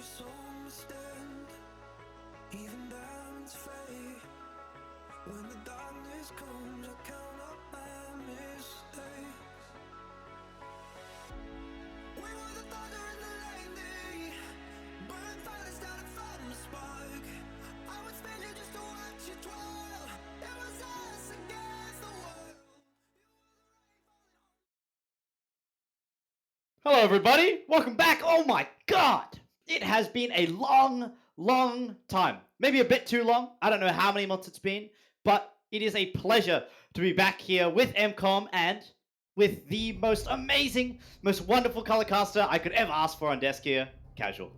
some stand, even diamonds fade. When the darkness comes, I count up my mistakes. We were the thunder in the lightning, burn fires down and find the spark. I would spend it just to watch you twirl. It was us against the world. Hello, everybody. Welcome back. Oh my God. It has been a long time. Maybe a bit too long. I don't know how many months it's been, but it is a pleasure to be back here with MCOM and with the most amazing, most wonderful color caster I could ever ask for on desk here, Casual.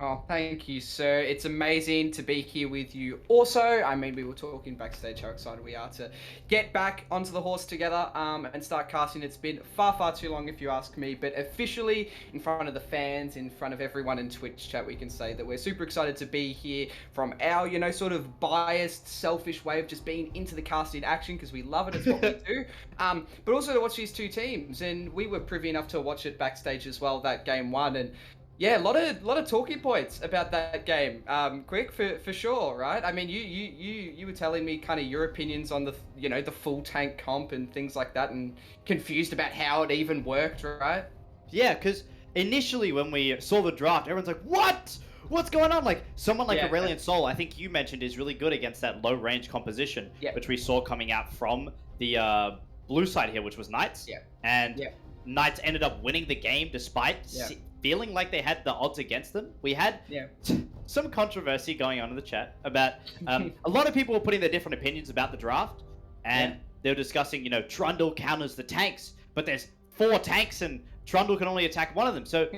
Oh, thank you, sir. It's amazing to be here with you. Also, I mean, we were talking backstage how excited we are to get back onto the horse together and start casting. It's been far too long, if you ask me, but officially in front of the fans, in front of everyone in Twitch chat, we can say that we're super excited to be here from our, sort of biased, selfish way of just being into the casting action because we love it. It's what we do. But also to watch these two teams, and we were privy enough to watch it backstage as well, that game one, and yeah, a lot of talking points about that game. Quick for sure, right? I mean, you were telling me kind of your opinions on the the full tank comp and things like that, and confused about how it even worked, right? Yeah, because initially when we saw the draft, everyone's like, "What? What's going on?" Like someone like Aurelion Sol, I think you mentioned, is really good against that low range composition, which we saw coming out from the blue side here, which was Knights. And Knights ended up winning the game despite feeling like they had the odds against them. We had some controversy going on in the chat about a lot of people were putting their different opinions about the draft, and they were discussing, Trundle counters the tanks, but there's 4 tanks and Trundle can only attack one of them. So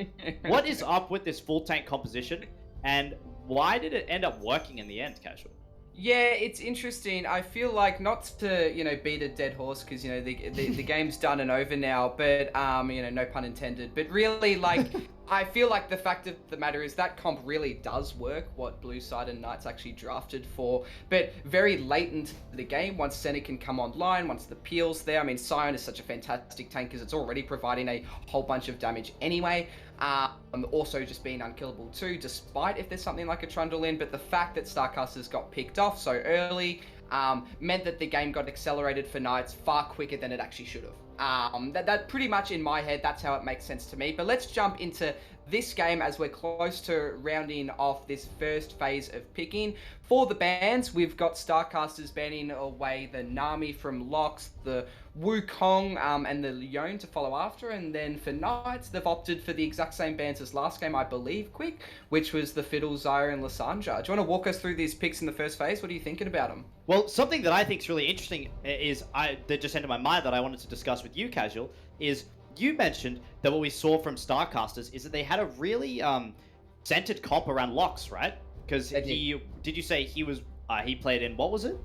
what is up with this full tank composition, and why did it end up working in the end, Casual? Yeah, it's interesting. I feel like, not to beat a dead horse, because the game's done and over now, but no pun intended, but really, like, I feel like the fact of the matter is that comp really does work, what blue side and Knights actually drafted for, but very late into the game, once Senna can come online, once the peel's there. I mean, Sion is such a fantastic tank because it's already providing a whole bunch of damage anyway. Also just being unkillable too, despite if there's something like a Trundle in, but the fact that STARCASTERS got picked off so early meant that the game got accelerated for Knights far quicker than it actually should have. That pretty much, in my head, that's how it makes sense to me. But let's jump into this game as we're close to rounding off this first phase of picking. For the bans, we've got STARCASTERS banning away the Nami from Lox, the Wukong, and the Leon to follow after. And then for Knights, they've opted for the exact same bans as last game, I believe, Quick, which was the Fiddle, Zyra, and Lysandra. Do you want to walk us through these picks in the first phase? What are you thinking about them? Well, something that I think is really interesting is that just entered my mind that I wanted to discuss with you, Casual, is you mentioned that what we saw from STARCASTERS is that they had a really centered comp around Lox, right? Because did you say he played in, what was it?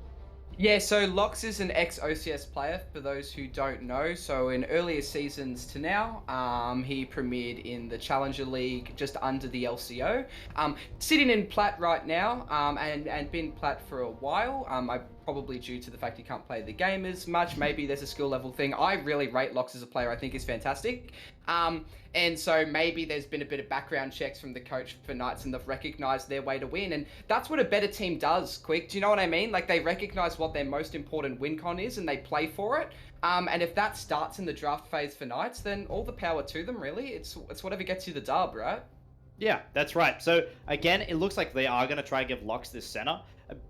Yeah, so Lox is an ex-OCS player, for those who don't know. So in earlier seasons to now, he premiered in the Challenger League just under the LCO. Sitting in Plat right now, and been Plat for a while. Probably due to the fact he can't play the game as much. Maybe there's a skill level thing. I really rate Lox as a player. I think he's fantastic. And so maybe there's been a bit of background checks from the coach for Knights, and they've recognized their way to win. And that's what a better team does, Quick. Do you know what I mean? Like, they recognize what their most important win con is and they play for it. And if that starts in the draft phase for Knights, then all the power to them, really. It's whatever gets you the dub, right? Yeah, that's right. So again, it looks like they are going to try and give Lox this center.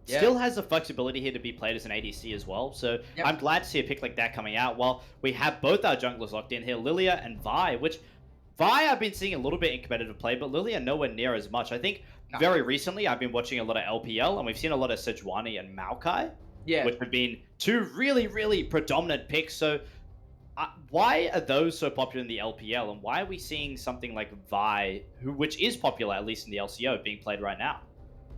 Still has the flexibility here to be played as an ADC as well. So I'm glad to see a pick like that coming out. While we have both our junglers locked in here, Lilia and Vi, which Vi I've been seeing a little bit in competitive play, but Lilia nowhere near as much. I think very recently I've been watching a lot of LPL, and we've seen a lot of Sejuani and Maokai, which have been 2 really predominant picks. So why are those so popular in the LPL, and why are we seeing something like Vi, which is popular at least in the LCO, being played right now?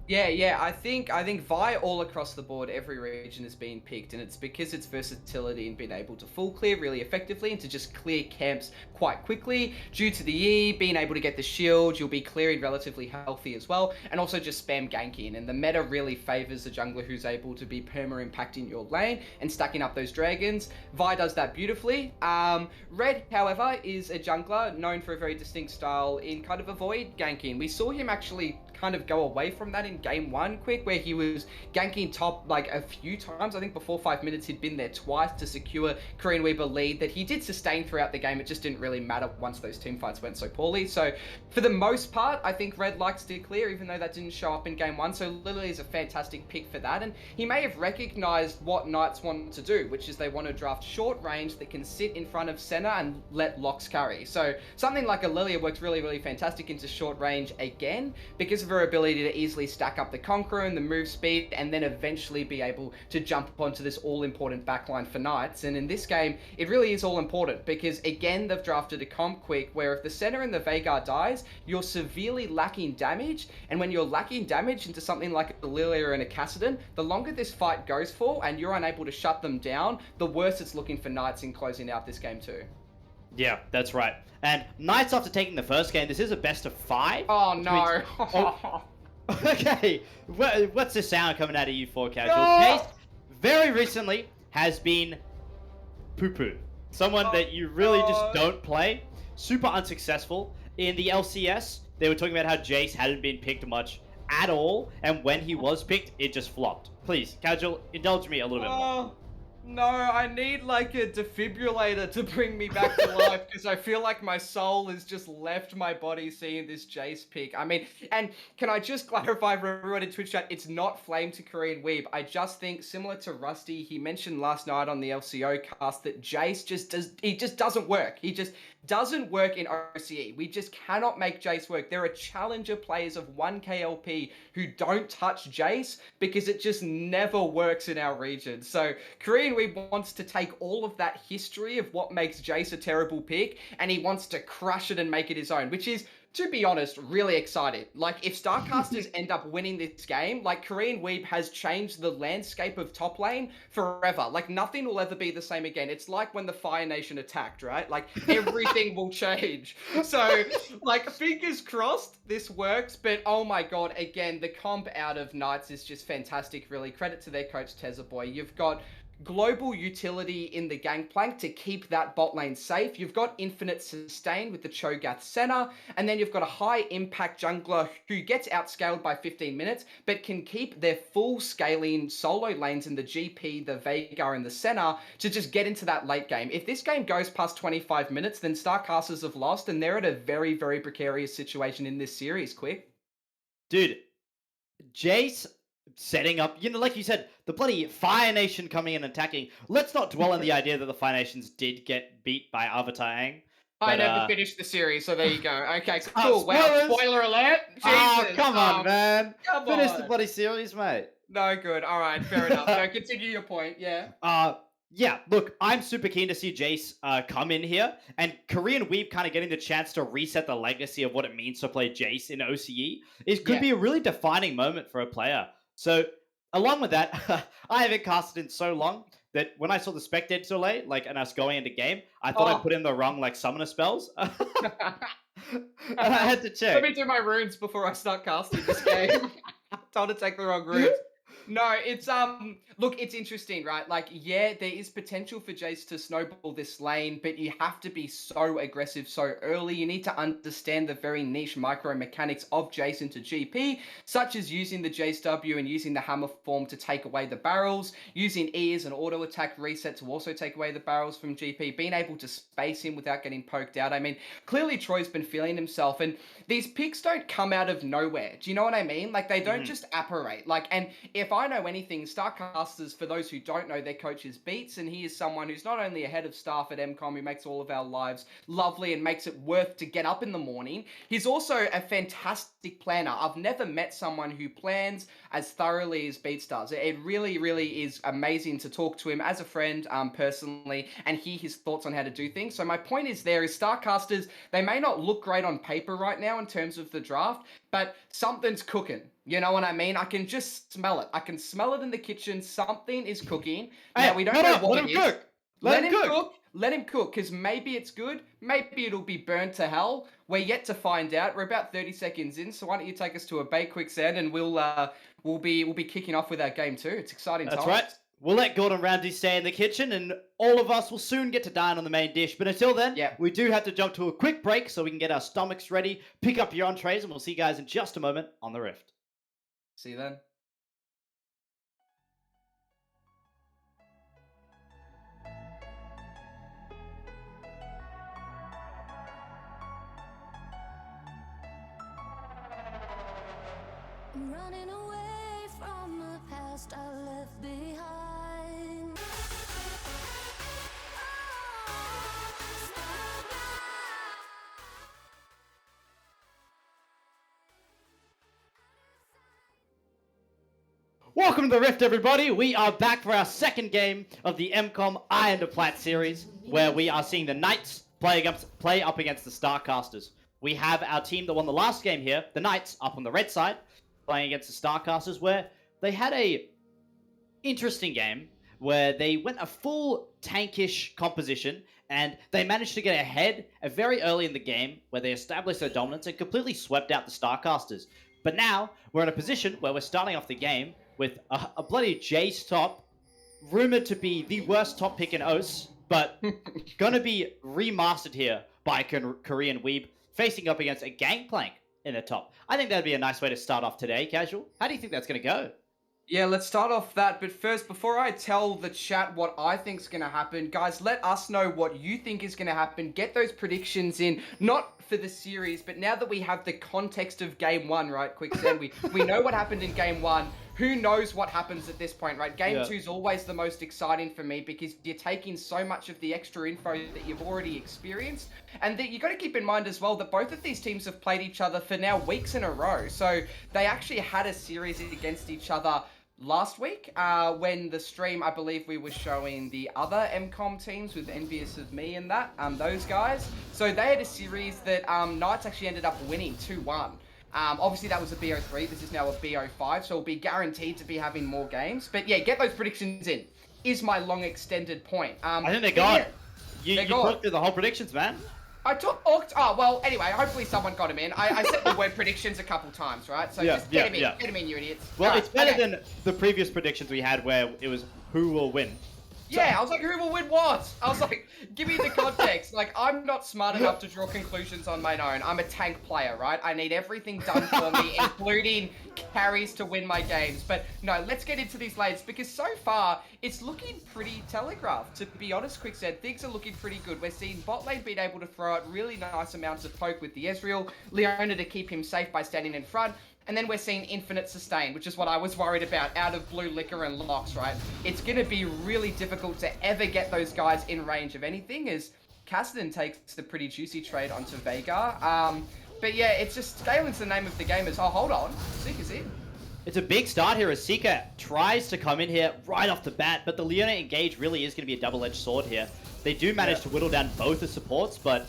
Yeah. I think Vi all across the board, every region is being picked, and it's because its versatility and being able to full clear really effectively and to just clear camps quite quickly. Due to the E, being able to get the shield, you'll be clearing relatively healthy as well, and also just spam ganking. And the meta really favors a jungler who's able to be perma impacting your lane and stacking up those dragons. Vi does that beautifully. Red, however, is a jungler known for a very distinct style in kind of avoid ganking. We saw him actually kind of go away from that in game one quick, where he was ganking top like a few times. I think before 5 minutes he'd been there twice to secure Korean Weaver lead that he did sustain throughout the game. It just didn't really matter once those team fights went so poorly. So for the most part, I think Red likes to clear, even though that didn't show up in game one. So Lily is a fantastic pick for that, and he may have recognized what Knights want to do, which is they want to draft short range that can sit in front of center and let Locks carry. So something like a Lilia works really fantastic into short range again, because of her ability to easily stack up the Conqueror and the move speed, and then eventually be able to jump onto this all-important backline for Knights. And in this game, it really is all-important, because again, they've drafted a comp quick where if the center and the Veigar dies, you're severely lacking damage, and when you're lacking damage into something like a Lilia and a Kassadin, the longer this fight goes for and you're unable to shut them down, the worse it's looking for Knights in closing out this game too. Yeah, that's right. And Knights, after taking the first game, this is a best of 5. Oh no. Oh, okay, what's the sound coming out of you for, Casual? No! Jace very recently has been poo-poo. Someone that you really just don't play. Super unsuccessful. In the LCS, they were talking about how Jace hadn't been picked much at all, and when he was picked, it just flopped. Please, Casual, indulge me a little bit more. No, I need like a defibrillator to bring me back to life, because I feel like my soul has just left my body seeing this Jace pick. I mean, and can I just clarify for everyone in Twitch chat, it's not flame to Korean Weeb. I just think, similar to Rusty, he mentioned last night on the LCO cast that Jace just doesn't work. He just doesn't work in OCE. We just cannot make Jace work. There are challenger players of 1k LP who don't touch Jace because it just never works in our region. So Korean Weeb wants to take all of that history of what makes Jace a terrible pick, and he wants to crush it and make it his own, which is, to be honest, really excited. Like, if STARCASTERS end up winning this game, like, Korean Weeb has changed the landscape of top lane forever. Like, nothing will ever be the same again. It's like when the Fire Nation attacked, right? Like, everything will change. So, like, fingers crossed this works, but oh my god, again, the comp out of Knights is just fantastic, really. Credit to their coach, Tezzaboy. You've got global utility in the gangplank to keep that bot lane safe. You've got infinite sustain with the Cho'Gath center, and then you've got a high impact jungler who gets outscaled by 15 minutes, but can keep their full scaling solo lanes in the GP, the Veigar, and the center to just get into that late game. If this game goes past 25 minutes, then STARCASTERS have lost, and they're at a very precarious situation in this series, Quick. Dude, Jace setting up, like you said, the bloody Fire Nation coming in and attacking. Let's not dwell on the idea that the Fire Nations did get beat by Avatar Aang. I never finished the series, so there you go. Okay, cool. Wow, spoiler alert. Jesus. Come on, man. Finish the on. bloody series, mate. No good. All right, fair enough. No, continue your point, yeah. Yeah, look, I'm super keen to see Jace come in here, and Korean Weeb kind of getting the chance to reset the legacy of what it means to play Jace in OCE. It could be a really defining moment for a player. So, along with that, I haven't casted in so long that when I saw the Spectator delay, and us going into game, I thought I put in the wrong, summoner spells. And I had to check. Let me do my runes before I start casting this game. Told to take the wrong runes. No, it's look, it's interesting, right? Like, yeah, there is potential for Jace to snowball this lane, but you have to be so aggressive so early. You need to understand the very niche micro mechanics of Jace into GP, such as using the Jace W and using the hammer form to take away the barrels, using E as an auto attack reset to also take away the barrels from GP, being able to space him without getting poked out. I mean, clearly Troy's been feeling himself, and these picks don't come out of nowhere. Do you know what I mean? Like, they don't just apparate. Like, and if I know anything, STARCASTERS, for those who don't know, their coach is Beats, and he is someone who's not only a head of staff at MCOM, who makes all of our lives lovely and makes it worth to get up in the morning, he's also a fantastic planner. I've never met someone who plans as thoroughly as Beats does. It really is amazing to talk to him as a friend personally and hear his thoughts on how to do things. So my point is STARCASTERS, they may not look great on paper right now in terms of the draft, but something's cooking. You know what I mean? I can just smell it. I can smell it in the kitchen. Something is cooking. Now, we don't know what it is. Let him cook. Let him cook, because maybe it's good. Maybe it'll be burnt to hell. We're yet to find out. We're about 30 seconds in, so why don't you take us to a bait quicksand, and we'll be kicking off with our game too. It's exciting times. That's right. We'll let Gordon Ramsay stay in the kitchen, and all of us will soon get to dine on the main dish. But until then, we do have to jump to a quick break so we can get our stomachs ready, pick up your entrees, and we'll see you guys in just a moment on the Rift. See you then. I'm running away from the past I left behind. Welcome to the Rift, everybody. We are back for our second game of the MCOM Iron to Plat series, where we are seeing the Knights play up against the STARCASTERS. We have our team that won the last game here, the Knights, up on the red side, playing against the STARCASTERS, where they had a interesting game where they went a full tankish composition, and they managed to get ahead very early in the game, where they established their dominance and completely swept out the STARCASTERS. But now, we're in a position where we're starting off the game with a bloody Jace top, rumored to be the worst top pick in OS, but gonna be remastered here by Korean Weeb, facing up against a Gangplank in the top. I think that'd be a nice way to start off today, Casual. How do you think that's gonna go? Yeah, let's start off that. But first, before I tell the chat what I think's going to happen, guys, let us know what you think is going to happen. Get those predictions in, not for the series, but now that we have the context of Game 1, right, Quicksand, we know what happened in Game 1. Who knows what happens at this point, right? Game 2 is always the most exciting for me because you're taking so much of the extra info that you've already experienced. And that you got to keep in mind as well that both of these teams have played each other for now weeks in a row. So they actually had a series against each other last week, when the stream, I believe we were showing the other MCOM teams with Envious of Me and that, those guys. So they had a series that Knights actually ended up winning 2-1. Obviously that was a BO3, this is now a BO5, so we'll be guaranteed to be having more games. But yeah, get those predictions in, is my long extended point. I think they're gone. You talked through the whole predictions, man. I took oh, well, anyway, hopefully someone got him in. I said the word predictions a couple times, right? So just get him in. Get him in, you idiots. Well, it's better than the previous predictions we had where it was who will win. Yeah, I was like, who will win what? I was like, give me the context. Like, I'm not smart enough to draw conclusions on my own. I'm a tank player, right? I need everything done for me, including carries to win my games. But no, let's get into these lanes because so far, it's looking pretty telegraphed. To be honest, Quicksand, things are looking pretty good. We're seeing bot lane being able to throw out really nice amounts of poke with the Ezreal, Leona to keep him safe by standing in front. And then we're seeing infinite sustain, which is what I was worried about out of Blue Liquor and Locks, right? It's going to be really difficult to ever get those guys in range of anything as Kassadin takes the pretty juicy trade onto Veigar. But yeah, it's just Scalen's the name of the game. Oh, hold on. Seeker's in. It's a big start here as Seeker tries to come in here right off the bat, but the Leona engage really is going to be a double-edged sword here. They do manage to whittle down both the supports, but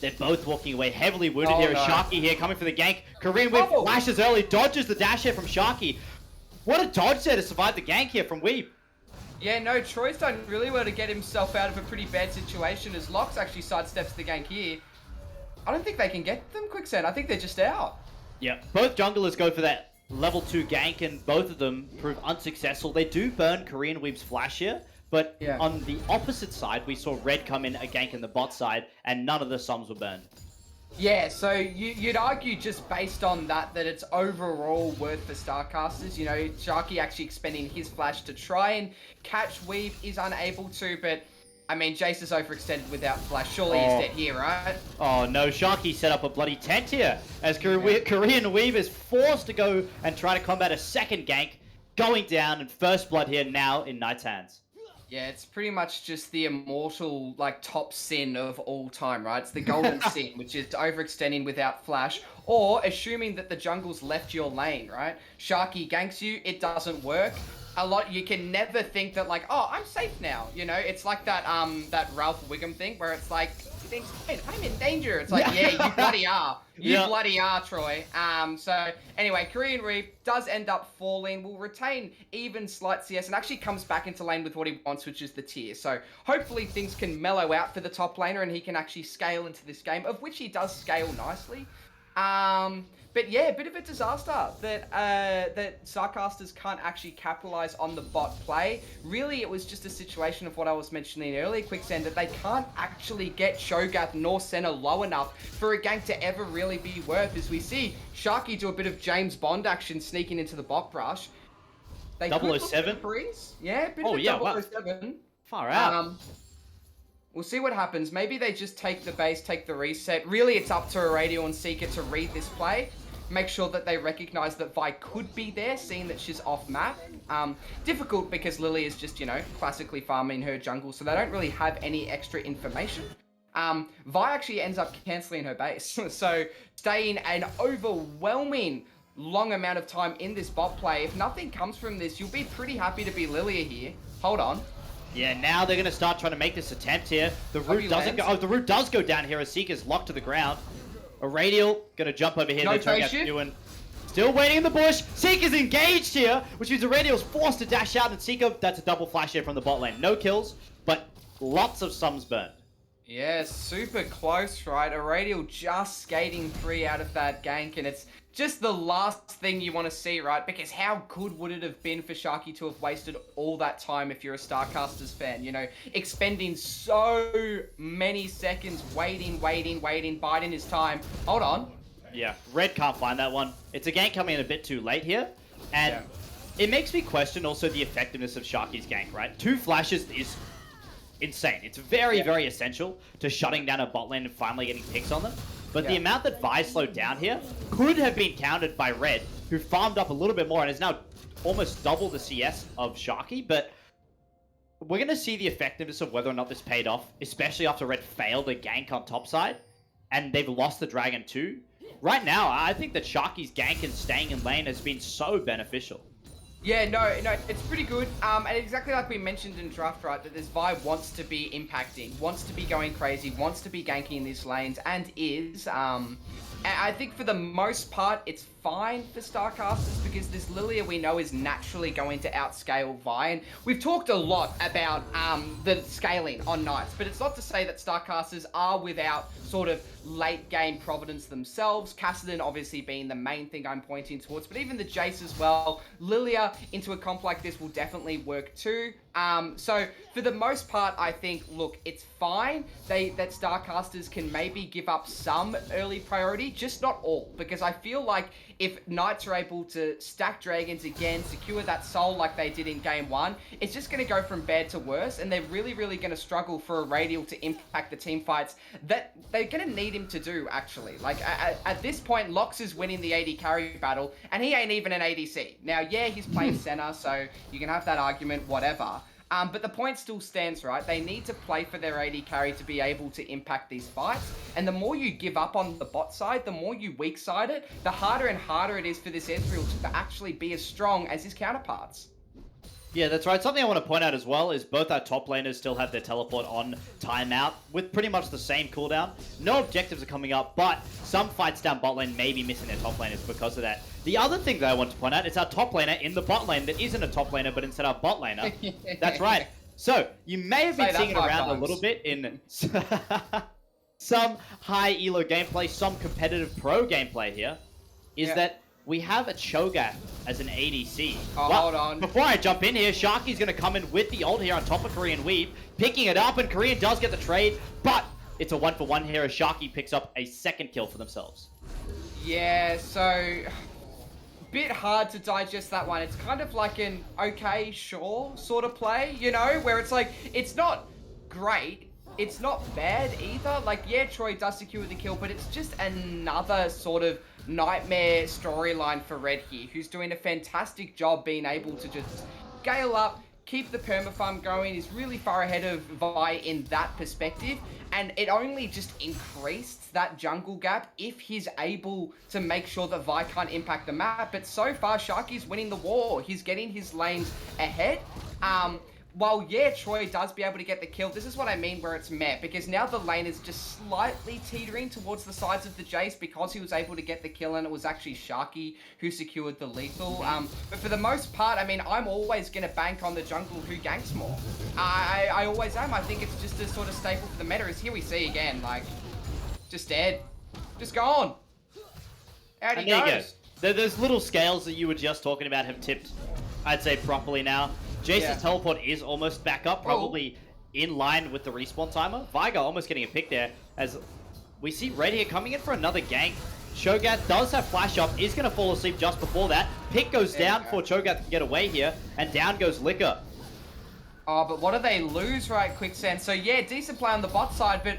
they're both walking away heavily wounded here. No. Sharky here coming for the gank. Korean Weeb flashes early, dodges the dash here from Sharky. What a dodge there to survive the gank here from Weeb. Yeah, no, Troy's done really well to get himself out of a pretty bad situation as Locks actually sidesteps the gank here. I don't think they can get them, Quicksand. I think they're just out. Yeah, both junglers go for that level 2 gank and both of them prove unsuccessful. They do burn Korean Weeb's flash here. But on the opposite side, we saw Red come in a gank in the bot side, and none of the Soms were burned. Yeah, so you'd argue just based on that it's overall worth for STARCASTERS. You know, Sharky actually expending his flash to try and catch Weave is unable to, but I mean, Jace is overextended without flash. Surely he's dead here, right? Oh no, Sharky set up a bloody tent here as Korean Weave is forced to go and try to combat a second gank, going down, and first blood here now in Knight's hands. Yeah, it's pretty much just the immortal, like, top sin of all time, right? It's the golden sin, which is overextending without flash, or assuming that the jungle's left your lane, right? Sharky ganks you, it doesn't work. You can never think that, like, oh, I'm safe now, you know? It's like that, that Ralph Wiggum thing, where it's like, thinks, "Wait, I'm in danger." It's like, yeah, you bloody are. You bloody are, Troy. So anyway, Korean Reap does end up falling. Will retain even slight CS and actually comes back into lane with what he wants, which is the tier. So hopefully things can mellow out for the top laner and he can actually scale into this game, of which he does scale nicely. But yeah, a bit of a disaster that that STARCASTERS can't actually capitalize on the bot play. Really, it was just a situation of what I was mentioning earlier, Quicksand, that they can't actually get Shogath nor Senna low enough for a gank to ever really be worth. As we see Sharky do a bit of James Bond action sneaking into the bot brush. They 007? Yeah, a bit of a 007. Wow. Far out. We'll see what happens. Maybe they just take the base, take the reset. Really, it's up to Aradio and Seeker to read this play. Make sure that they recognize that Vi could be there, seeing that she's off map. Difficult because Lily is just, you know, classically farming her jungle, so they don't really have any extra information. Vi actually ends up cancelling her base. So staying an overwhelming long amount of time in this bot play. If nothing comes from this, you'll be pretty happy to be Lilia here. Hold on. Yeah, now they're going to start trying to make this attempt here. The root doesn't go. Oh, the root does go down here as Seeker's locked to the ground. Aradial going to jump over here. No doing. Still waiting in the bush. Seeker's engaged here, which means Aradial's forced to dash out, and Seeker, that's a double flash here from the bot lane. No kills, but lots of sums burned. Yeah, super close, right? Aradial just skating free out of that gank, and it's just the last thing you want to see, right? Because how good would it have been for Sharky to have wasted all that time if you're a STARCASTERS fan, you know, expending so many seconds waiting, biding his time. Hold on. Yeah, Red can't find that one. It's a gank coming in a bit too late here, and it makes me question also the effectiveness of Sharky's gank, right? 2 flashes is insane. It's very, very essential to shutting down a bot lane and finally getting picks on them. But the amount that Vi slowed down here could have been countered by Red, who farmed up a little bit more and is now almost double the CS of Sharky. But we're going to see the effectiveness of whether or not this paid off, especially after Red failed a gank on top side, and they've lost the Dragon too. Right now, I think that Sharky's gank and staying in lane has been so beneficial. Yeah, no, it's pretty good. And exactly like we mentioned in draft, right, that this Vi wants to be impacting, wants to be going crazy, wants to be ganking in these lanes, and is. I think for the most part, it's fine for STARCASTERS because this Lilia we know is naturally going to outscale Vi. And we've talked a lot about the scaling on Knights, but it's not to say that STARCASTERS are without sort of late game providence themselves. Kassadin obviously being the main thing I'm pointing towards, but even the Jace as well. Lilia into a comp like this will definitely work too. So for the most part, I think, look, it's fine that STARCASTERS can maybe give up some early priority, just not all, because I feel like if Knights are able to stack Dragons again, secure that soul like they did in game 1, it's just going to go from bad to worse, and they're really, really going to struggle for Aradial to impact the team fights that they're going to need him to do, actually. Like, at this point, Lox is winning the AD carry battle, and he ain't even an ADC. Now, yeah, he's playing Senna, so you can have that argument, whatever. But the point still stands, right? They need to play for their AD carry to be able to impact these fights. And the more you give up on the bot side, the more you weak side it, the harder and harder it is for this Ezreal to actually be as strong as his counterparts. Yeah, that's right. Something I want to point out as well is both our top laners still have their teleport on timeout with pretty much the same cooldown. No objectives are coming up, but some fights down bot lane may be missing their top laners because of that. The other thing that I want to point out is our top laner in the bot lane that isn't a top laner, but instead our bot laner. That's right. So, you may have been seeing it around a little bit in some high elo gameplay, some competitive pro gameplay here, is that we have a Cho'Gath as an ADC. Oh, well, hold on. Before I jump in here, Sharky's going to come in with the ult here on top of Korean Weave, picking it up, and Korean does get the trade, but it's a 1-for-1 here as Sharky picks up a second kill for themselves. Yeah, so bit hard to digest that one. It's kind of like an okay, sure sort of play, you know, where it's like, it's not great, it's not bad either. Like, yeah, Troy does secure the kill, but it's just another sort of nightmare storyline for Red here, who's doing a fantastic job being able to just scale up, keep the permafarm going, is really far ahead of Vi in that perspective, and it only just increased that jungle gap if he's able to make sure that Vi can't impact the map. But so far, Sharky's winning the war. He's getting his lanes ahead. while, yeah, Troy does be able to get the kill, this is what I mean where it's meh, because now the lane is just slightly teetering towards the sides of the Jace because he was able to get the kill, and it was actually Sharky who secured the lethal. But for the most part, I mean, I'm always going to bank on the jungle who ganks more. I always am. I think it's just a sort of staple for the meta. Is here we see again, like, just dead. Just gone. Out he goes. Those little scales that you were just talking about have tipped, I'd say, properly now. Jace's teleport is almost back up, probably in line with the respawn timer. Viger almost getting a pick there, as we see Red here coming in for another gank. Cho'Gath does have flash up, is going to fall asleep just before that. Pick goes down before Cho'Gath can get away here, and down goes Liquor. Oh, but what do they lose, right, Quicksand? So yeah, decent play on the bot side, but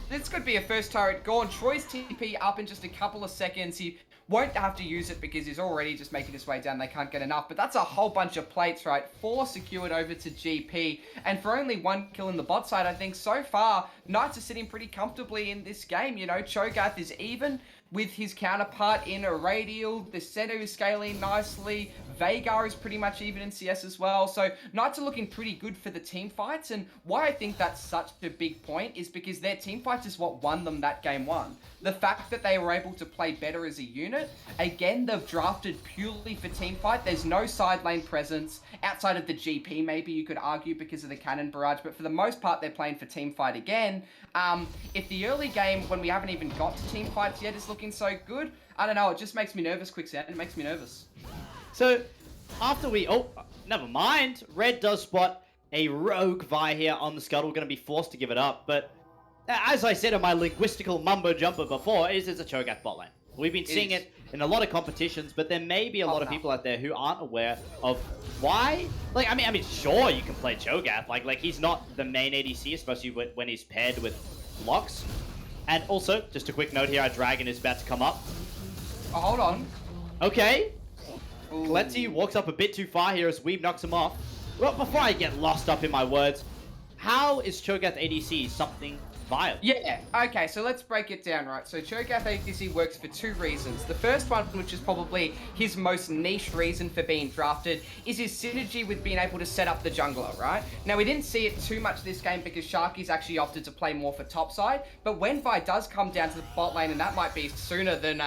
this could be a first turret gone. Troy's TP up in just a couple of seconds. He won't have to use it because he's already just making his way down. They can't get enough, but that's a whole bunch of plates, right? 4 secured over to GP, and for only 1 kill in the bot side, I think so far, Knights are sitting pretty comfortably in this game. You know, Cho'Gath is even with his counterpart in a Radial. The center is scaling nicely. Veigar is pretty much even in CS as well. So Knights are looking pretty good for the team fights, and why I think that's such a big point is because their team fights is what won them that game 1. The fact that they were able to play better as a unit. Again, they've drafted purely for team fight. There's no side lane presence outside of the GP, maybe you could argue, because of the cannon barrage, but for the most part, they're playing for team fight again. If the early game, when we haven't even got to team fights yet, is looking so good, I don't know, it just makes me nervous, Quicksand. It makes me nervous. So, after we... Oh, never mind. Red does spot a rogue Vi here on the scuttle, going to be forced to give it up, but as I said in my linguistical mumbo-jumbo before, it is a Cho'Gath bot lane. We've been seeing it in a lot of competitions, but there may be a lot of people out there who aren't aware of why. Like, I mean, sure, you can play Cho'Gath. Like he's not the main ADC, especially when he's paired with Locks. And also, just a quick note here, our dragon is about to come up. Oh, hold on. Okay. Letty walks up a bit too far here as Weeb knocks him off. Well, before I get lost up in my words, how is Cho'Gath ADC something viable? Yeah, okay, so let's break it down, right? So Cho'Gath ADC works for 2 reasons. The first one, which is probably his most niche reason for being drafted, is his synergy with being able to set up the jungler, right? Now, we didn't see it too much this game because Sharky's actually opted to play more for topside, but when Vi does come down to the bot lane, and that might be sooner than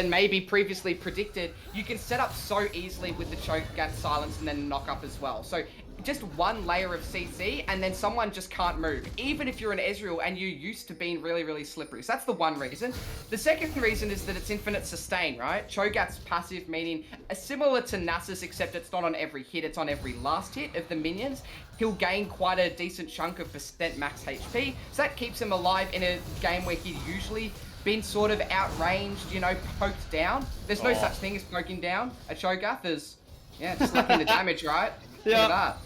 maybe previously predicted, you can set up so easily with the Cho'Gath silence and then knock up as well. So just 1 layer of CC and then someone just can't move, even if you're an Ezreal and you're used to being really, really slippery. So that's the one reason. The second reason is that it's infinite sustain, right? Cho'Gath's passive, meaning similar to Nasus, except it's not on every hit, it's on every last hit of the minions. He'll gain quite a decent chunk of % max HP, so that keeps him alive in a game where he'd usually been sort of outranged, you know, poked down. There's no such thing as poking down a Cho'Gath. There's, just lacking the damage, right? Yeah. Look at that.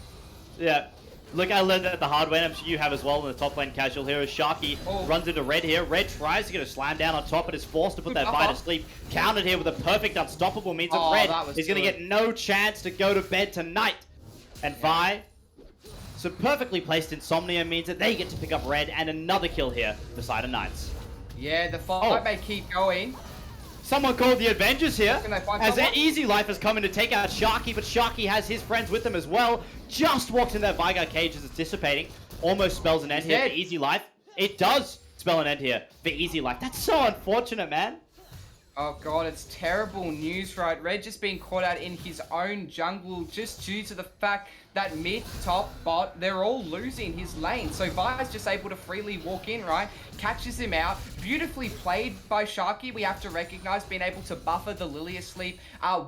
Yeah. Look, I learned that the hard way, and I'm sure you have as well in the top lane casual here. Sharky runs into Red here. Red tries to get a slam down on top, but is forced to put that Vi to sleep. Countered here with a perfect unstoppable, means that Red is going to get no chance to go to bed tonight. And Vi, so perfectly placed Insomnia, means that they get to pick up Red, and another kill here beside a Knights. Yeah, the fight may keep going. Someone called the Avengers here, as someone? Easy Life is coming to take out Sharky, but Sharky has his friends with him as well. Just walks in that Veigar cage as it's dissipating. Almost spells an end here for Easy Life. It does spell an end here for Easy Life. That's so unfortunate, man. Oh god, it's terrible news, right? Red just being caught out in his own jungle just due to the fact that mid, top, bot, they're all losing his lane. So Vi's just able to freely walk in, right? Catches him out. Beautifully played by Sharky. We have to recognize being able to buffer the Lily Asleep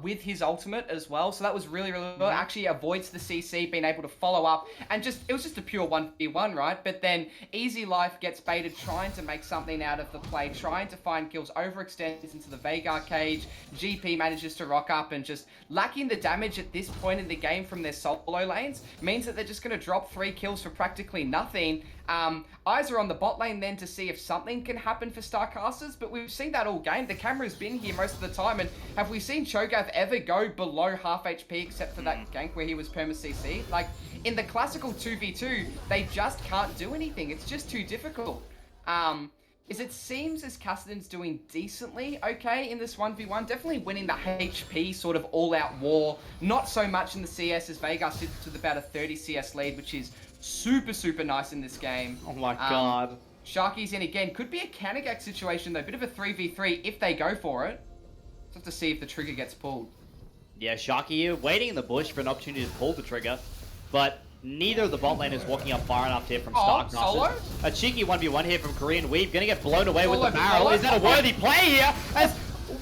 with his ultimate as well. So that was really, really well. Actually avoids the CC, being able to follow up. And it was just a pure 1v1, right? But then Easy Life gets baited, trying to make something out of the play, trying to find kills, overextends into the Veigar cage. GP manages to rock up, and just lacking the damage at this point in the game from their solo lanes means that they're just going to drop 3 kills for practically nothing. Eyes are on the bot lane then to see if something can happen for STARCASTERS, but we've seen that all game. The camera's been here most of the time, and have we seen Cho'Gath ever go below half HP except for that gank where he was perma CC? Like, in the classical 2v2, they just can't do anything. It's just too difficult. is it seems as Kassadin's doing decently okay in this 1v1. Definitely winning the HP sort of all-out war. Not so much in the CS as Veigar sits with about a 30 CS lead, which is super, super nice in this game. Oh my god. Sharky's in again. Could be a Kanagak situation though. Bit of a 3v3 if they go for it. Just have to see if the trigger gets pulled. Yeah, Sharky here, waiting in the bush for an opportunity to pull the trigger, but neither of the bot lane is walking up far enough here from StarCasters. Solo? A cheeky 1v1 here from Korean Weeb, gonna get blown away with the Solo, barrel. solo. Is that a worthy play here? As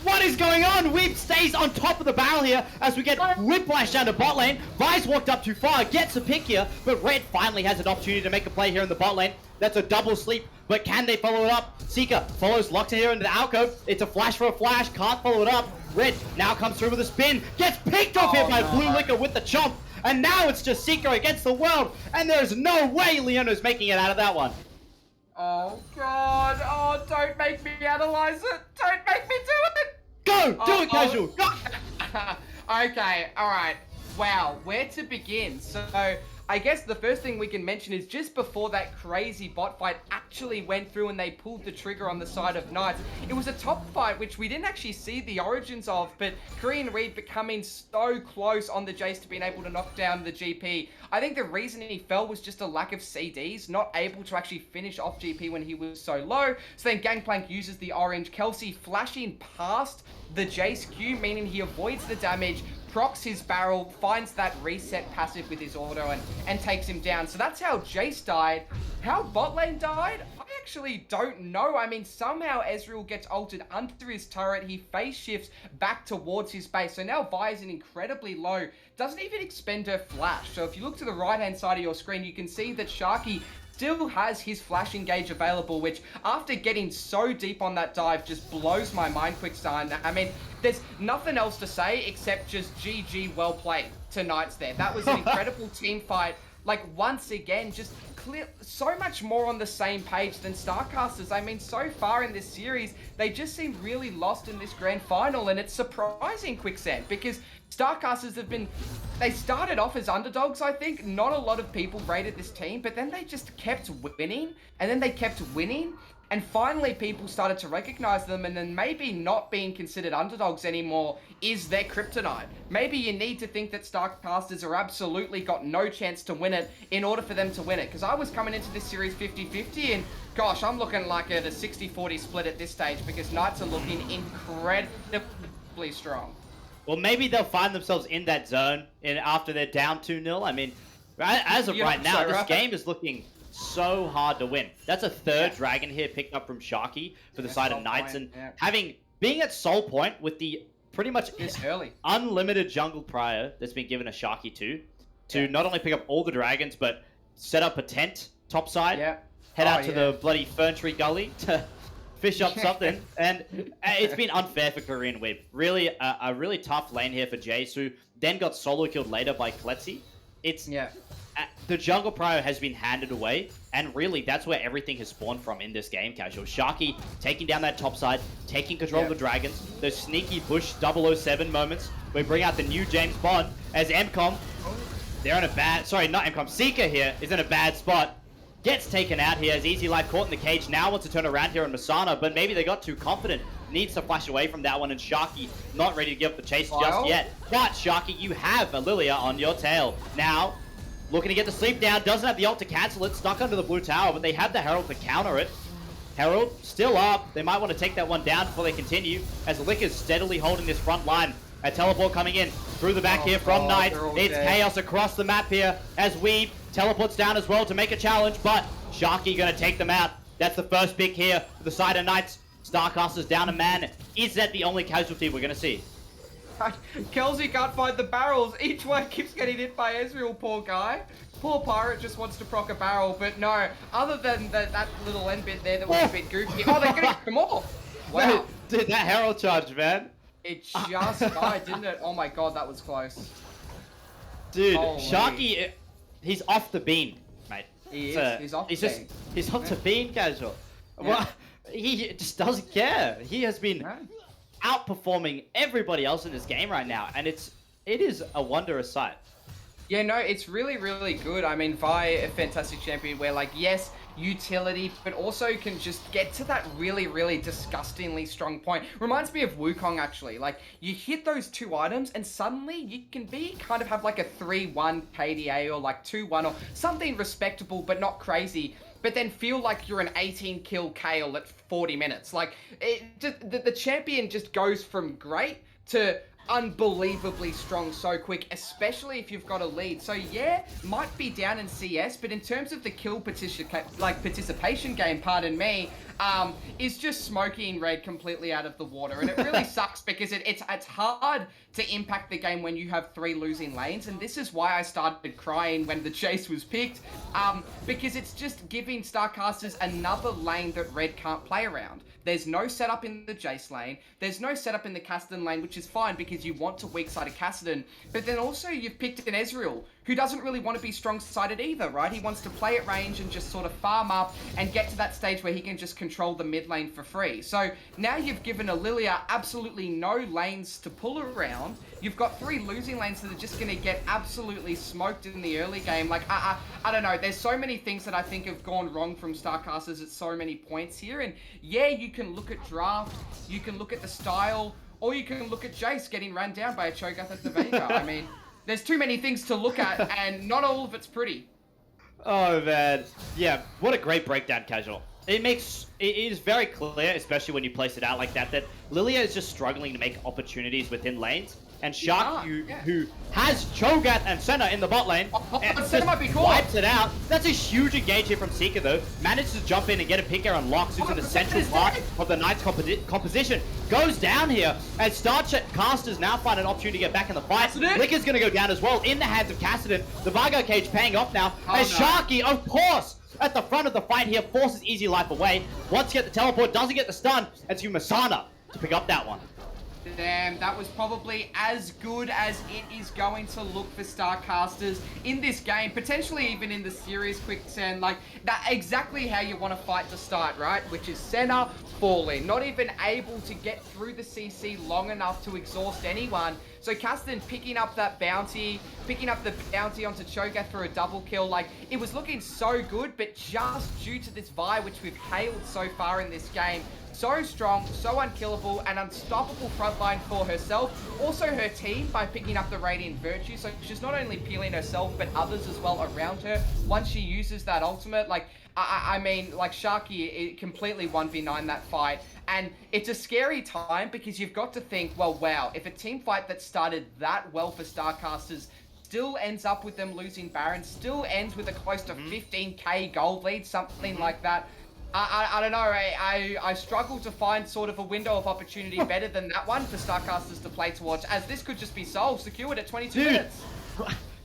what is going on? Weeb stays on top of the barrel here as we get whiplash down to bot lane. Vice walked up too far, gets a pick here, but Red finally has an opportunity to make a play here in the bot lane. That's a double sleep, but can they follow it up? Seeker follows Locked here into the alcove. It's a flash for a flash, can't follow it up. Red now comes through with a spin, gets picked off here by Blue Liquor with the chomp. And now it's just Seeker against the world, and there's no way Leono's making it out of that one. Oh god, oh don't make me analyze it, don't make me do it! Go, do it, Casual, go! Okay, alright, wow, where to begin? So, I guess the first thing we can mention is just before that crazy bot fight actually went through and they pulled the trigger on the side of Knights, it was a top fight which we didn't actually see the origins of, but Korean Reed becoming so close on the Jace to being able to knock down the GP. I think the reason he fell was just a lack of CDs, not able to actually finish off GP when he was so low. So then Gangplank uses the orange, Kelsey flashing past the Jace Q, meaning he avoids the damage, procs his barrel, finds that reset passive with his auto and takes him down. So that's how Jace died. How bot lane died? I actually don't know. I mean, somehow Ezreal gets ulted under his turret. He phase shifts back towards his base. So now Vi's in incredibly low. Doesn't even expend her flash. So if you look to the right-hand side of your screen, you can see that Sharky still has his flash engage available, which after getting so deep on that dive just blows my mind, Quicksand. I mean, there's nothing else to say except just GG, well played to Knights there. That was an incredible team fight. Like, once again, just clear, so much more on the same page than StarCasters. I mean, so far in this series, they just seem really lost in this grand final, and it's surprising, Quicksand, because StarCasters have been, they started off as underdogs, I think. Not a lot of people rated this team, but then they just kept winning, and then they kept winning, and finally people started to recognize them, and then maybe not being considered underdogs anymore is their kryptonite. Maybe you need to think that StarCasters are absolutely got no chance to win it in order for them to win it, because I was coming into this series 50-50, and gosh, I'm looking like at a 60-40 split at this stage, because Knights are looking incredibly strong. Well, maybe they'll find themselves in that zone after they're down 2-0. I mean, as of right now, this game is looking so hard to win. That's a third dragon here picked up from Sharky for the side of Knights, and being at Soul Point with the pretty much unlimited jungle prior that's been given a Sharky to not only pick up all the dragons, but set up a tent topside, head out to the bloody Fern Tree Gully to fish up something, and it's been unfair for Korean Weeb. Really, a really tough lane here for Jace, who then got solo killed later by Kletzy. It's the jungle prior has been handed away, and really that's where everything has spawned from in this game, Casual. Sharky taking down that top side, taking control of the dragons, those sneaky push 007 moments. We bring out the new James Bond as MCOM. They're in a bad, sorry, not MCOM, Seeker here is in a bad spot. Gets taken out here as Easy Life caught in the cage. Now wants to turn around here on Masana, but maybe they got too confident. Needs to flash away from that one, and Sharky not ready to give up the chase just yet. But Sharky, you have a Lilia on your tail. Now, looking to get the sleep down, doesn't have the ult to cancel it, stuck under the blue tower, but they have the Herald to counter it. Herald still up. They might want to take that one down before they continue, as Liquor's steadily holding this front line. A teleport coming in through the back here from Knight. It's chaos across the map here as Weeb teleports down as well to make a challenge, but Sharky gonna take them out. That's the first pick here for the side of Knights. StarCasters down a man. Is that the only casualty we're gonna see? Kelsey can't find the barrels. Each one keeps getting hit by Ezreal, poor guy. Poor Pirate just wants to proc a barrel, but no. Other than that little end bit there that was a bit goofy. Oh, they're gonna come off. Wow. Dude, that Herald charge, man. It just died, didn't it? Oh my god, that was close. Dude, holy. Sharky, he's off the beam, mate. He is. He's off the beam. He's off the beam, Casual. Well, he just doesn't care. He has been outperforming everybody else in this game right now, and it is a wondrous sight. Yeah, no, it's really, really good. I mean, Vi, a fantastic champion where, like, yes, utility, but also can just get to that really, really disgustingly strong point. Reminds me of Wukong, actually. Like, you hit those 2 items, and suddenly you can kind of have like a 3-1 KDA or like 2-1 or something respectable, but not crazy. But then feel like you're an 18-kill Kale at 40 minutes. Like, the champion just goes from great to unbelievably strong so quick, especially if you've got a lead. So yeah, might be down in CS, but in terms of the kill participation game, pardon me, is just smoking red completely out of the water. And it really sucks because it's hard to impact the game when you have 3 losing lanes. And this is why I started crying when the chase was picked, because it's just giving STARCASTERS another lane that red can't play around. There's no setup in the Jace lane. There's no setup in the Kassadin lane, which is fine because you want to weak-side a Kassadin. But then also you've picked an Ezreal, who doesn't really want to be strong-sided either, right? He wants to play at range and just sort of farm up and get to that stage where he can just control the mid lane for free. So now you've given Lilia absolutely no lanes to pull around. You've got 3 losing lanes that are just going to get absolutely smoked in the early game. Like, I don't know. There's so many things that I think have gone wrong from STARCASTERS at so many points here. And yeah, you can look at draft, you can look at the style, or you can look at Jace getting ran down by a Cho'Gath at the Vega. I mean, there's too many things to look at, and not all of it's pretty. Oh, man. Yeah, what a great breakdown, Casual. It is very clear, especially when you place it out like that, that Lilia is just struggling to make opportunities within lanes. And Shark, who has Cho'Gath and Senna in the bot lane, and Senna might be caught. Wipes it out. That's a huge engage here from Seeker, though. Manages to jump in and get a pick air and locks into the central part of the Knight's composition. Goes down here, and STARCASTERS now find an opportunity to get back in the fight. Licker's going to go down as well in the hands of Kassadin. The Vargo cage paying off now. And Sharky, of course, at the front of the fight here, forces Easy Life away. Wants to get the teleport, doesn't get the stun. It's Masana to pick up that one. Damn, that was probably as good as it is going to look for STARCASTERS in this game, potentially even in the series, Quicksand. Like, that exactly how you want to fight to start, right? Which is Senna falling, not even able to get through the CC long enough to exhaust anyone. So Kassadin picking up that bounty, picking up the bounty onto Cho'Gath for a double kill. Like, it was looking so good, but just due to this Vi, which we've hailed so far in this game, so strong, so unkillable, and unstoppable frontline for herself. Also her team by picking up the Radiant Virtue, so she's not only peeling herself, but others as well around her once she uses that ultimate. Like, I mean, like, Sharky, it completely 1v9 that fight. And it's a scary time because you've got to think, well, wow, if a team fight that started that well for STARCASTERS still ends up with them losing Baron, still ends with a close to 15k gold lead, something like that. I don't know, I struggle to find sort of a window of opportunity better than that one for STARCASTERS to play towards, as this could just be solved, secured at 22 minutes.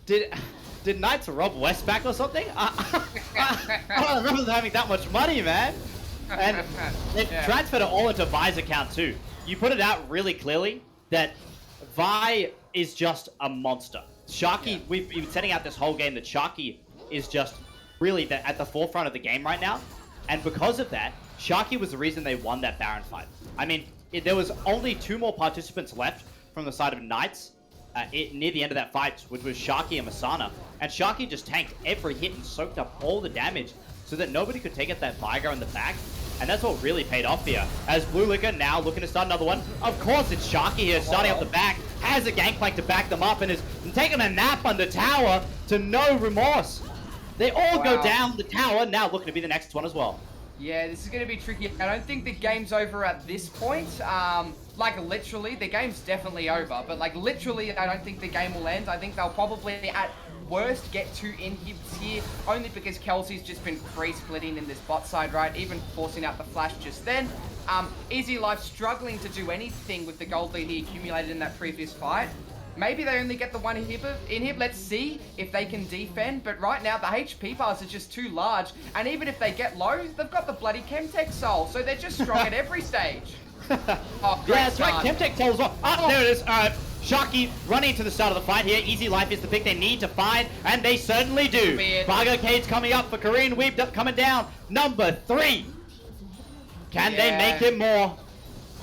Did Knights rob Westpac or something? I don't remember them having that much money, man. And they transferred it all into Vi's account too. You put it out really clearly that Vi is just a monster. Sharky, we've been setting out this whole game that Sharky is just really at the forefront of the game right now. And because of that, Sharky was the reason they won that Baron fight. I mean, there was only 2 more participants left from the side of Knights near the end of that fight, which was Sharky and Masana. And Sharky just tanked every hit and soaked up all the damage so that nobody could take out that Vigo in the back. And that's what really paid off here. As Blue Liquor now looking to start another one. Of course, it's Sharky here starting up the back. Has a gangplank to back them up and is taking a nap on the tower to no remorse. They all go down the tower, now looking to be the next one as well. Yeah, this is going to be tricky. I don't think the game's over at this point. Like, literally, the game's definitely over. But, like, literally, I don't think the game will end. I think they'll probably, at worst, get 2 inhibs here. Only because Kelsey's just been free-splitting in this bot side, right? Even forcing out the flash just then. Easy Life struggling to do anything with the gold lead he accumulated in that previous fight. Maybe they only get the 1 inhib. Let's see if they can defend. But right now, the HP bars are just too large. And even if they get low, they've got the bloody Chemtech Soul. So they're just strong at every stage. Oh, great yeah, that's right. Chemtech Soul as well. There it is. Sharky running to the start of the fight here. Easy Life is the pick they need to find. And they certainly do. Vargo Cage coming up for Korean Weep coming down. Number 3. Can they make it more?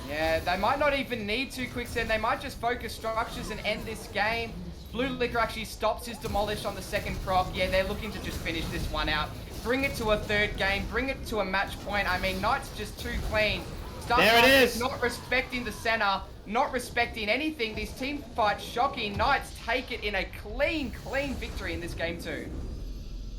Yeah, they might not even need to, Quicksand. They might just focus structures and end this game. Blue Liquor actually stops his demolish on the second proc. Yeah, they're looking to just finish this one out. Bring it to a third game. Bring it to a match point. I mean, Knight's just too clean. There it is. Not respecting the center. Not respecting anything. These team fights shocking. Knights take it in a clean victory in this game too.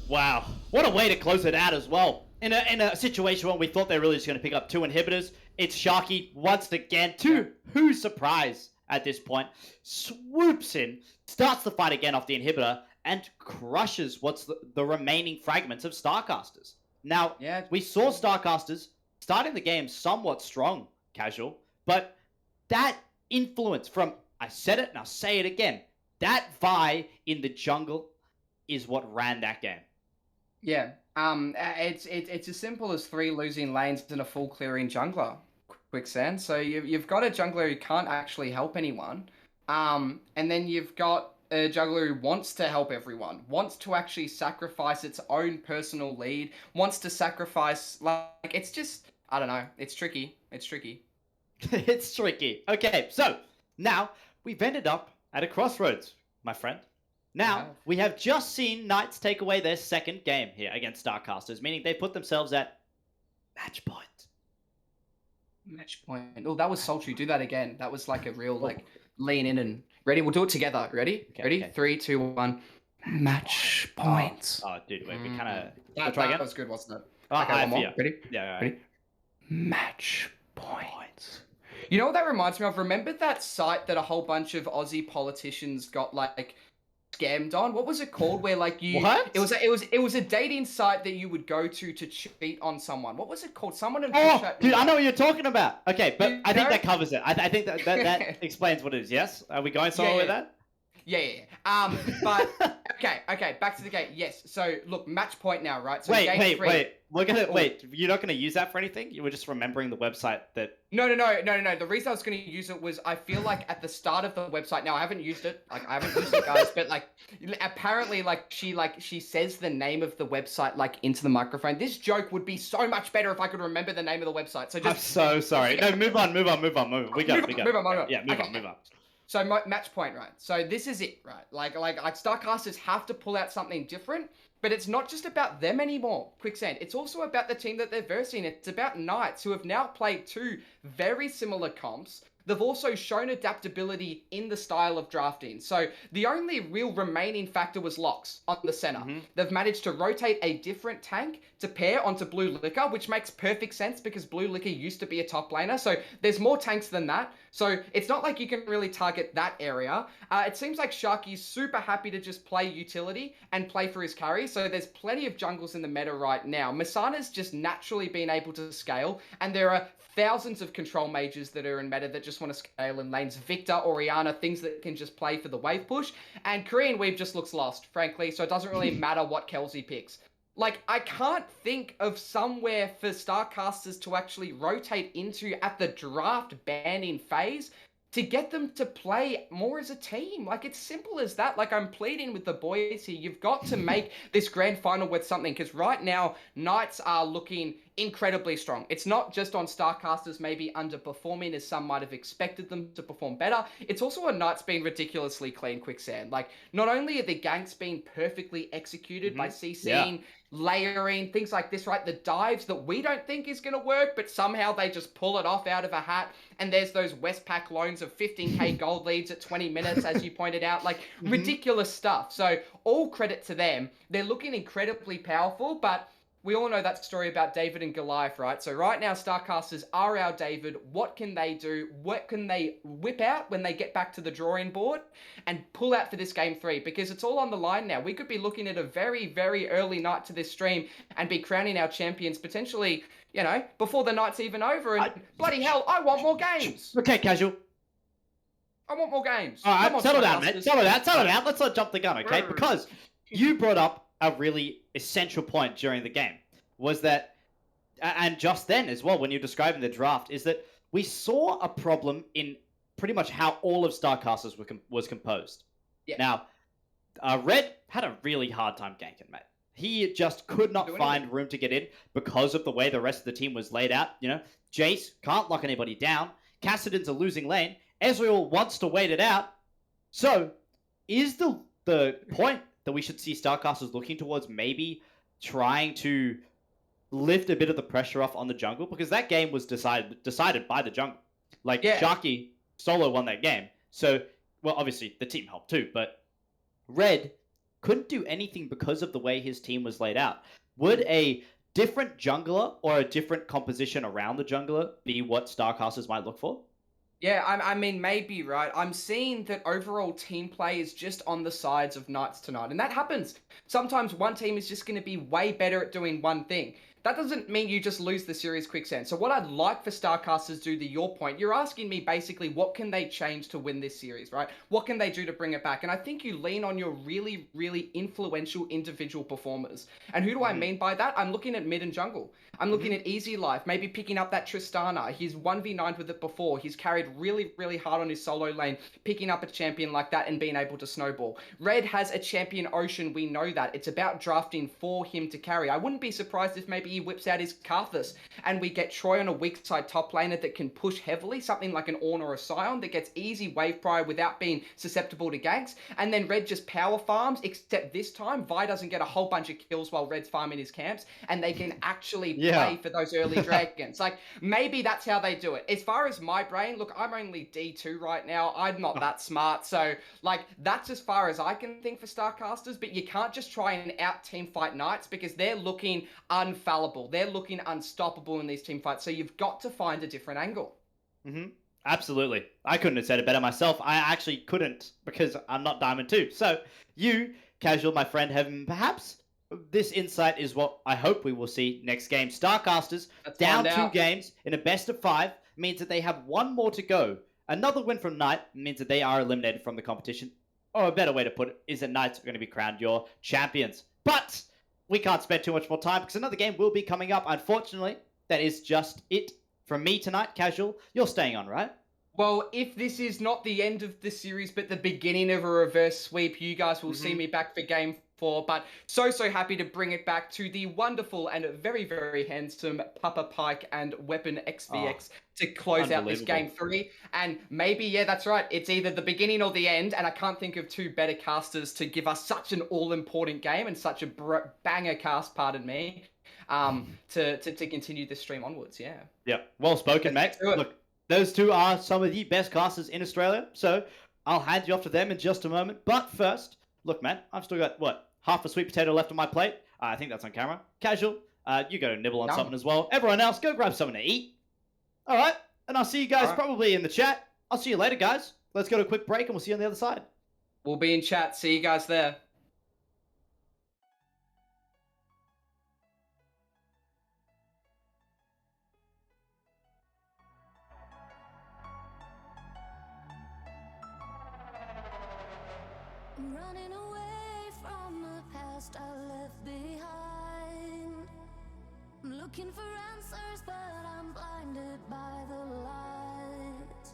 Wow. What a way to close it out as well. In a situation where we thought they were really just going to pick up 2 inhibitors, it's Sharky once again, to whose surprise at this point, swoops in, starts the fight again off the inhibitor, and crushes what's the remaining fragments of STARCASTERS. Now, we saw STARCASTERS starting the game somewhat strong, casual, but that influence from, I said it and I'll say it again, that Vi in the jungle is what ran that game. Yeah, it's as simple as 3 losing lanes and a full clearing jungler, Quicksand. So you've got a jungler who can't actually help anyone, and then you've got a jungler who wants to help everyone, wants to actually sacrifice its own personal lead, wants to sacrifice, like, it's just, I don't know, it's tricky. It's tricky. It's tricky. Okay, so now we've ended up at a crossroads, my friend. Now, we have just seen Knights take away their second game here against STARCASTERS, meaning they put themselves at match point. Match point. Oh, that was sultry. Do that again. That was like a real, like, lean in and... Ready? We'll do it together. Ready? Okay, Ready? okay. 3, 2, 1. Match point. Oh, dude, wait, we kind of... That, try again? That was good, wasn't it? Oh, okay, one more. yeah. Ready? Yeah, right. Ready? Match point. You know what that reminds me of? Remember that site that a whole bunch of Aussie politicians got, like, scammed on? What was it called? Where, like, you... What? It was a dating site that you would go to cheat on someone. What was it called? Someone in Oh, dude, I know what you're talking about. Okay, but You I think know? that covers it. I think that explains what it is, yes? Are we going somewhere with that? Yeah. But okay, back to the game. Yes. So look, match point now, right? So Wait. We're gonna Oh. wait. You're not gonna use that for anything? You were just remembering the website that. No. The reason I was going to use it was I feel like at the start of the website. Now I haven't used it. Like I haven't used it, guys. But like apparently, she says the name of the website like into the microphone. This joke would be so much better if I could remember the name of the website. So just. I'm so sorry. No, move on. We go. Move on. Yeah, move on. So match point, right? So this is it, right? Like StarCasters have to pull out something different, but it's not just about them anymore, Quicksand. It's also about the team that they're versing. It's about Knights, who have now played 2 very similar comps. They've also shown adaptability in the style of drafting. So the only real remaining factor was Locks on the center. They've managed to rotate a different tank to pair onto Blue Liquor, which makes perfect sense because Blue Liquor used to be a top laner. So there's more tanks than that. So it's not like you can really target that area. It seems like Sharky's super happy to just play utility and play for his carry. So there's plenty of jungles in the meta right now. Masana's just naturally been able to scale, and there are thousands of control mages that are in meta that just want to scale in lanes. Victor, Orianna, things that can just play for the wave push. And Korean Weave just looks lost, frankly, so it doesn't really matter what Kelsey picks. Like, I can't think of somewhere for StarCasters to actually rotate into at the draft banning phase to get them to play more as a team. Like, it's simple as that. Like, I'm pleading with the boys here. You've got to make this grand final with something, because right now, Knights are looking incredibly strong. It's not just on StarCasters maybe underperforming as some might have expected them to perform better. It's also a Knights being ridiculously clean, Quicksand. Like, not only are the ganks being perfectly executed by CCing, layering, things like this, right? The dives that we don't think is going to work, but somehow they just pull it off out of a hat. And there's those Westpac loans of 15k gold leads at 20 minutes, as you pointed out. Like, ridiculous stuff. So, all credit to them. They're looking incredibly powerful, but we all know that story about David and Goliath, right? So right now, StarCasters are our David. What can they do? What can they whip out when they get back to the drawing board and pull out for this game 3? Because it's all on the line now. We could be looking at a very, very early night to this stream and be crowning our champions potentially, you know, before the night's even over. And bloody hell, I want more games. Okay, casual. I want more games. All right, Come on, settle down, StarCasters. mate. Settle down. Let's not jump the gun, okay? Because you brought up a really essential point during the game, was that, and just then as well, when you're describing the draft, is that we saw a problem in pretty much how all of StarCasters was composed. Yeah. Now, Red had a really hard time ganking, mate. He just could not find room to get in because of the way the rest of the team was laid out. You know, Jace can't lock anybody down. Kassadin's a losing lane. Ezreal wants to wait it out. So, is the point that we should see StarCasters looking towards maybe trying to lift a bit of the pressure off on the jungle? Because that game was decided by the jungle. Like, Sharky solo won that game. So, well, obviously, the team helped too, but Red couldn't do anything because of the way his team was laid out. Would a different jungler or a different composition around the jungler be what StarCasters might look for? Yeah, I mean, maybe, right? I'm seeing that overall team play is just on the sides of Knights tonight, and that happens. Sometimes one team is just going to be way better at doing one thing. That doesn't mean you just lose the series quicksand. So what I'd like for StarCasters to do, to your point, you're asking me basically what can they change to win this series, right? What can they do to bring it back? And I think you lean on your really, really influential individual performers. And who do I mean by that? I'm looking at mid and jungle. I'm looking at Easy Life, maybe picking up that Tristana. He's 1v9'd with it before. He's carried really, really hard on his solo lane, picking up a champion like that and being able to snowball. Red has a champion Ocean, we know that. It's about drafting for him to carry. I wouldn't be surprised if maybe he whips out his Karthus and we get Troy on a weak side top laner that can push heavily, something like an Ornn or a Sion that gets easy wave prior without being susceptible to ganks. And then Red just power farms, except this time Vi doesn't get a whole bunch of kills while Red's farming his camps, and they can actually play for those early dragons. Like, maybe that's how they do it. As far as my brain, look, I'm only D2 right now. I'm not that smart. So, like, that's as far as I can think for StarCasters, but you can't just try and out-team fight Knights because they're looking unfallible. They're looking unstoppable in these team fights. So you've got to find a different angle. Absolutely. I couldn't have said it better myself. I actually couldn't because I'm not Diamond 2. So you, Casual, my friend, have perhaps this insight is what I hope we will see next game. StarCasters down 2 games in a best of 5 means that they have 1 more to go. Another win from Knight means that they are eliminated from the competition. Or a better way to put it is that Knights are going to be crowned your champions. But we can't spend too much more time because another game will be coming up. Unfortunately, that is just it from me tonight. Casual, you're staying on, right? Well, if this is not the end of the series, but the beginning of a reverse sweep, you guys will see me back for game 4. But so happy to bring it back to the wonderful and very, very handsome Papa Pike and Weapon XVX to close out this game 3. And maybe, yeah, that's right. It's either the beginning or the end. And I can't think of 2 better casters to give us such an all-important game and such a banger cast, pardon me, to continue this stream onwards. Yeah. Yeah. Well spoken, mate. Look, those 2 are some of the best casters in Australia, so I'll hand you off to them in just a moment. But first, look, man, I've still got, what, half a sweet potato left on my plate? I think that's on camera. Casual, you go nibble on something as well. Everyone else, go grab something to eat. All right, and I'll see you guys probably in the chat. I'll see you later, guys. Let's go to a quick break, and we'll see you on the other side. We'll be in chat. See you guys there. I'm running away from the past I left behind. I'm looking for answers, but I'm blinded by the light.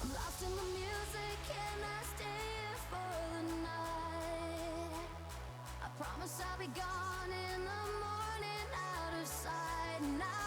I'm lost in the music, and I stay here for the night. I promise I'll be gone in the morning, out of sight. Now